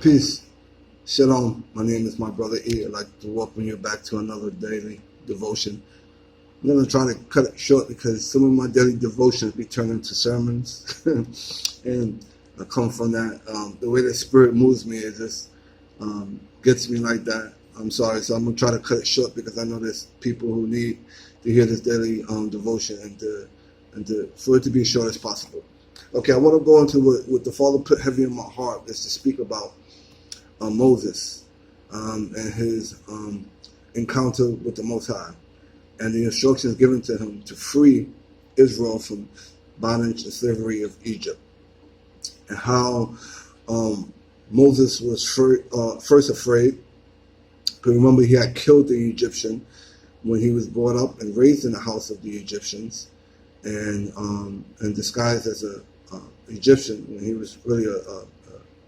Peace. Shalom. My name is my brother E. I'd like to welcome you back to another daily devotion. I'm going to try to cut it short because some of my daily devotions be turned into sermons. And I come from that. The way the Spirit moves me, it just gets me like that. I'm sorry. So I'm going to try to cut it short because I know there's people who need to hear this daily devotion and for it to be as short as possible. Okay, I want to go into what the Father put heavy in my heart is to speak about Moses and his encounter with the Most High and the instructions given to him to free Israel from bondage and slavery of Egypt, and how Moses was first afraid. Because remember, he had killed the Egyptian when he was brought up and raised in the house of the Egyptians, and disguised as a Egyptian when he was really a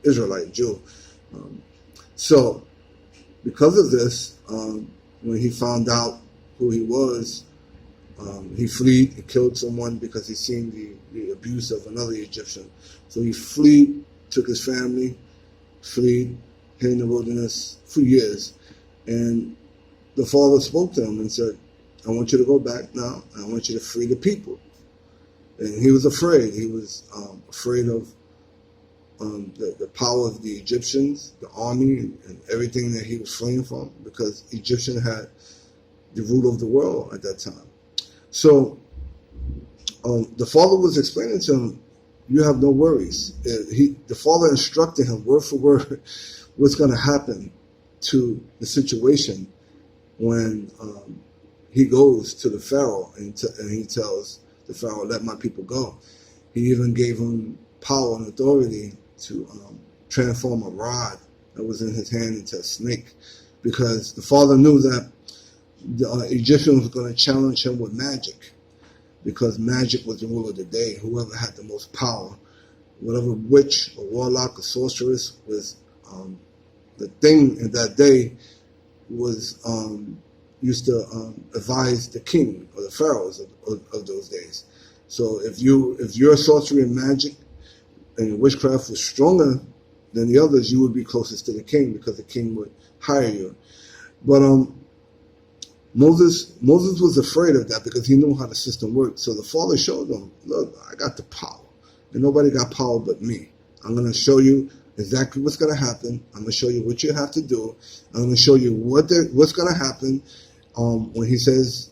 Israelite Jew. So because of this, when he found out who he was, he fled. He killed someone because he seen the abuse of another Egyptian. So he fled, took his family, fled, hid in the wilderness for years. And the Father spoke to him and said, I want you to go back now, and I want you to free the people. And he was afraid. He was afraid of the power of the Egyptians, the army, and everything that he was fleeing from, because Egyptian had the rule of the world at that time. So the Father was explaining to him, you have no worries. The Father instructed him word for word what's going to happen to the situation when he goes to the Pharaoh and he tells the Pharaoh, let my people go. He even gave him power and authority to transform a rod that was in his hand into a snake, because the Father knew that the Egyptians were going to challenge him with magic, because magic was the rule of the day. Whoever had the most power, whatever witch or warlock or sorceress was the thing in that day, was used to advise the king or the pharaohs of those days. So if your sorcery and magic and your witchcraft was stronger than the others, you would be closest to the king, because the king would hire you. But Moses was afraid of that because he knew how the system worked. So the Father showed him, look, I got the power, and nobody got power but me. I'm going to show you exactly what's going to happen. I'm going to show you what you have to do. I'm going to show you what's going to happen when he says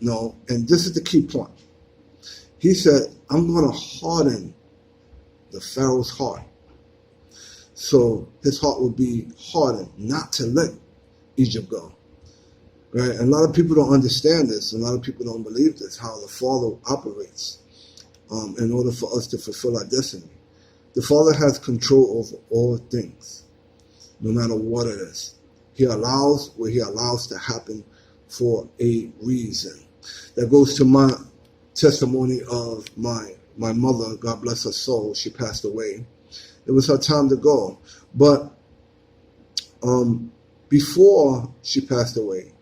no. And this is the key point. He said, I'm going to harden the Pharaoh's heart. So his heart will be hardened not to let Egypt go. Right? And a lot of people don't understand this. A lot of people don't believe this, how the Father operates in order for us to fulfill our destiny. The Father has control over all things, no matter what it is. He allows what he allows to happen for a reason. That goes to my testimony of my mother, God bless her soul. She passed away. It was her time to go. But before she passed away,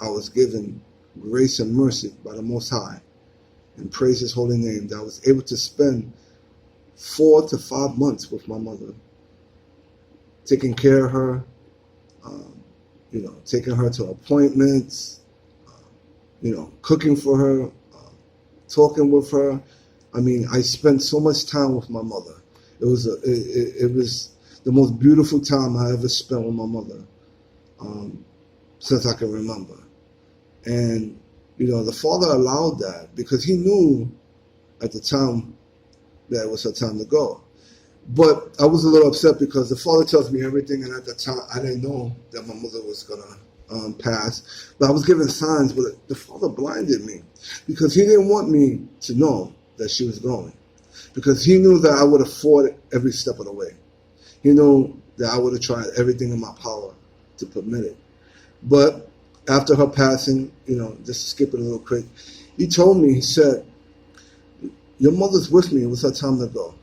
I was given grace and mercy by the Most High, and praise his holy name, that I was able to spend 4 to 5 months with my mother, taking care of her, taking her to appointments, cooking for her, talking with her. I mean, I spent so much time with my mother. It was the most beautiful time I ever spent with my mother since I can remember. And the Father allowed that because he knew at the time that it was her time to go. But I was a little upset because the Father tells me everything, and at the time I didn't know that my mother was gonna pass. But I was given signs, but the Father blinded me because he didn't want me to know that she was going, because he knew that I would have fought it every step of the way. He knew that I would have tried everything in my power to permit it. But after her passing, just to skip it a little quick, he told me, he said, your mother's with me. It was her time to go.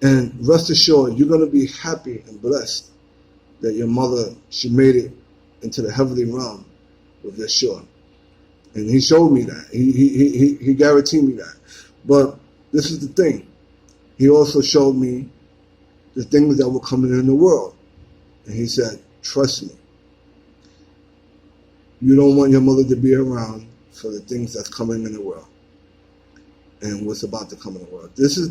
And rest assured, you're going to be happy and blessed that your mother, she made it into the heavenly realm with Yeshua. And he showed me that. He guaranteed me that. But this is the thing. He also showed me the things that were coming in the world. And he said, trust me. You don't want your mother to be around for the things that's coming in the world and what's about to come in the world. This is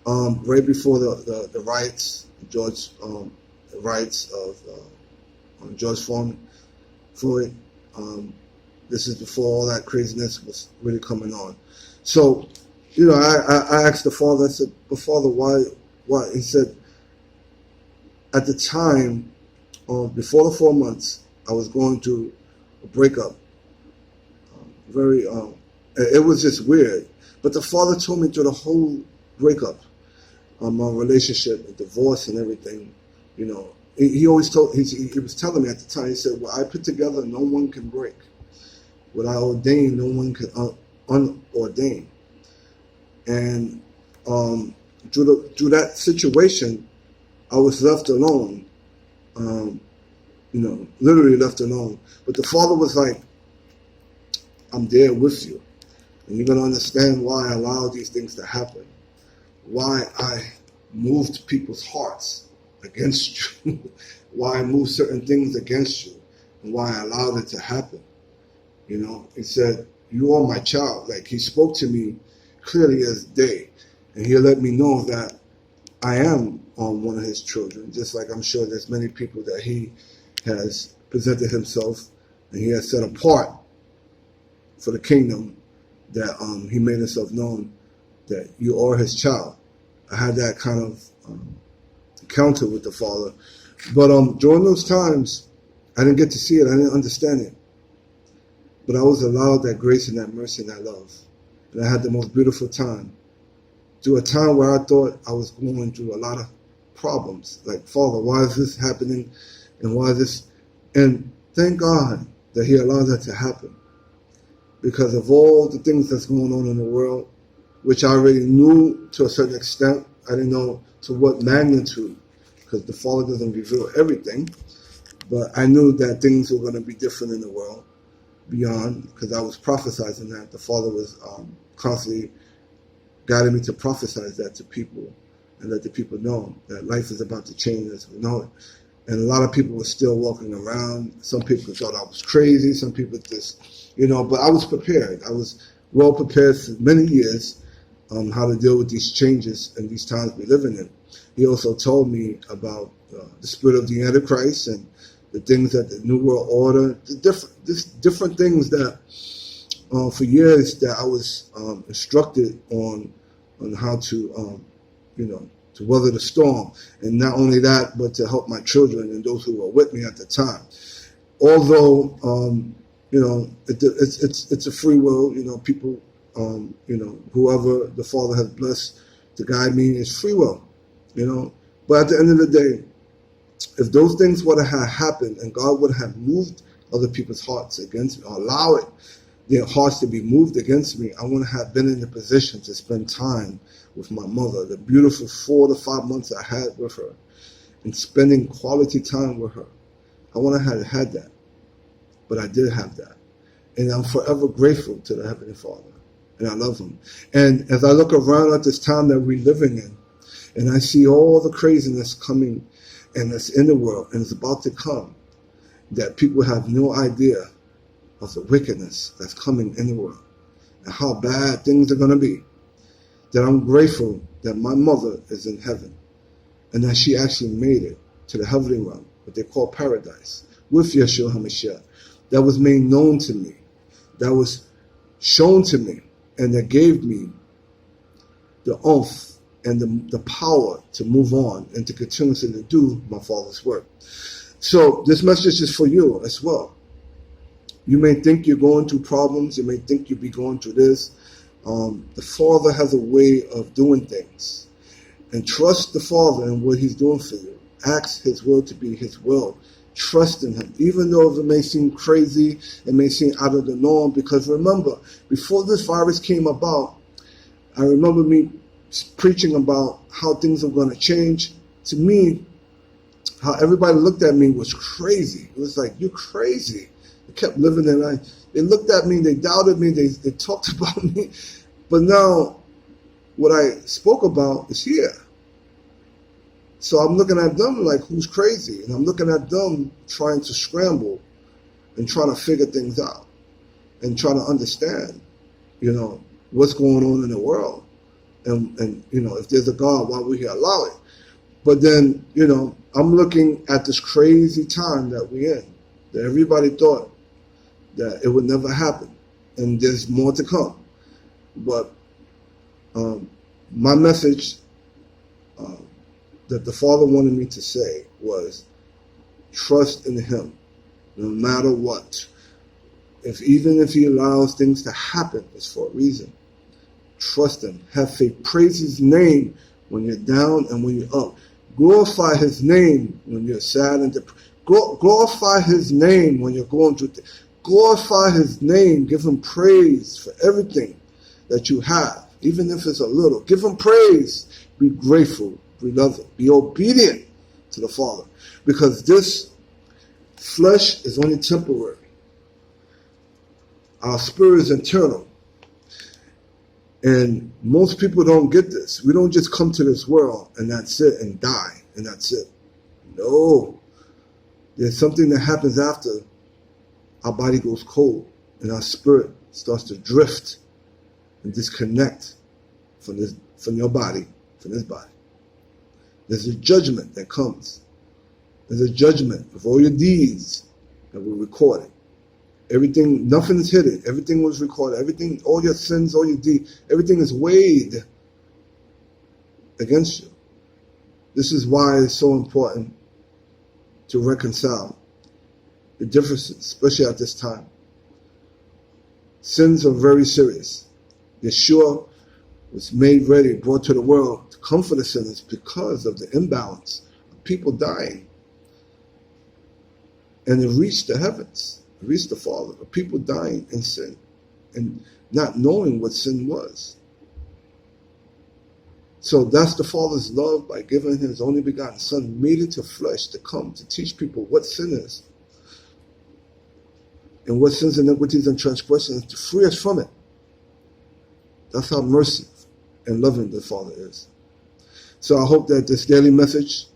right before the riots, the riots of George Floyd. This is before all that craziness was really coming on. So, I asked the father, I said, but Father, why? He said, at the time, before the 4 months, I was going through a breakup. It was just weird. But the father told me through the whole breakup, my relationship, the divorce and everything, he always he was telling me at the time, he said, what I put together, no one can break. What I ordain, no one can unordain. And through that situation, I was left alone, literally left alone. But the father was like, I'm there with you. And you're going to understand why I allowed these things to happen. Why I moved people's hearts against you. Why I moved certain things against you. And why I allowed it to happen. He said, you are my child. Like, he spoke to me clearly as day. And he let me know that I am one of his children. Just like I'm sure there's many people that he has presented himself and he has set apart for the kingdom, that he made himself known that you are his child. I had that kind of encounter with the Father. But during those times, I didn't get to see it. I didn't understand it. But I was allowed that grace and that mercy and that love. And I had the most beautiful time. Through a time where I thought I was going through a lot of problems. Like, Father, why is this happening? And why is this? And thank God that he allowed that to happen. Because of all the things that's going on in the world, which I already knew to a certain extent. I didn't know to what magnitude, because the Father doesn't reveal everything. But I knew that things were going to be different in the world beyond, because I was prophesizing that. The Father was constantly guiding me to prophesize that to people and let the people know that life is about to change as we know it. And a lot of people were still walking around. Some people thought I was crazy. Some people just, but I was prepared. I was well prepared for many years how to deal with these changes and these times we're living in. He also told me about the spirit of the Antichrist and the things that the New World Order, different things that for years that I was instructed on how to, to weather the storm. And not only that, but to help my children and those who were with me at the time. Although, it's a free will, people, whoever the Father has blessed to guide me is free will, But at the end of the day, if those things would have happened and God would have moved other people's hearts against me, or allow their hearts to be moved against me, I wouldn't have been in the position to spend time with my mother, the beautiful 4 to 5 months I had with her, and spending quality time with her. I wouldn't have had that, but I did have that. And I'm forever grateful to the Heavenly Father, and I love him. And as I look around at this time that we're living in, and I see all the craziness coming and that's in the world and it's about to come, that people have no idea of the wickedness that's coming in the world and how bad things are going to be, that I'm grateful that my mother is in heaven and that she actually made it to the heavenly realm, what they call paradise, with Yeshua HaMashiach. That was made known to me, that was shown to me, and that gave me the oomph and the power to move on and to continuously to do my Father's work. So this message is for you as well. You may think you're going through problems. You may think you'll be going through this. The Father has a way of doing things. And trust the Father in what he's doing for you. Ask his will to be his will. Trust in him. Even though it may seem crazy, it may seem out of the norm. Because remember, before this virus came about, I remember me preaching about how things are going to change. To me, how everybody looked at me was crazy. It was like, you're crazy. They kept living their life. They looked at me, they doubted me, they talked about me. But now, what I spoke about is here. So I'm looking at them like, who's crazy? And I'm looking at them trying to scramble and trying to figure things out and trying to understand, what's going on in the world. And if there's a God, why would he allow it? But then, I'm looking at this crazy time that we're in, that everybody thought that it would never happen. And there's more to come. But my message that the Father wanted me to say was, trust in him, no matter what. Even if he allows things to happen, it's for a reason. Trust him. Have faith. Praise his name when you're down and when you're up. Glorify his name when you're sad and depressed. Glorify his name when you're going through things. Glorify his name. Give him praise for everything that you have, even if it's a little. Give him praise. Be grateful. Beloved. Be obedient to the Father. Because this flesh is only temporary. Our spirit is eternal. And most people don't get this. We don't just come to this world and that's it, and die and that's it. No. There's something that happens after our body goes cold and our spirit starts to drift and disconnect from your body, from this body. There's a judgment that comes. There's a judgment of all your deeds that were recorded. Everything, nothing is hidden. Everything was recorded. Everything, all your sins, all your deeds, everything is weighed against you. This is why it's so important to reconcile the differences, especially at this time. Sins are very serious. Yeshua was made ready, brought to the world to comfort the sinners because of the imbalance of people dying. And it reached the heavens. Reached the Father, of people dying in sin and not knowing what sin was. So that's the Father's love by giving his only begotten Son, made into flesh, to come to teach people what sin is and what sins, iniquities, and transgressions, to free us from it. That's how merciful and loving the Father is. So I hope that this daily message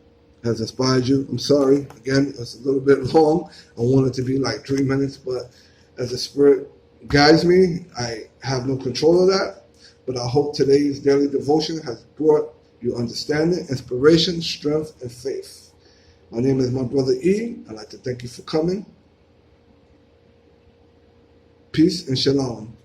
has inspired you. I'm sorry, again, it's a little bit long. I want it to be like 3 minutes, but as the Spirit guides me, I have no control of that. But I hope today's daily devotion has brought you understanding, inspiration, strength, and faith. My name is my brother E. I'd like to thank you for coming. Peace and shalom.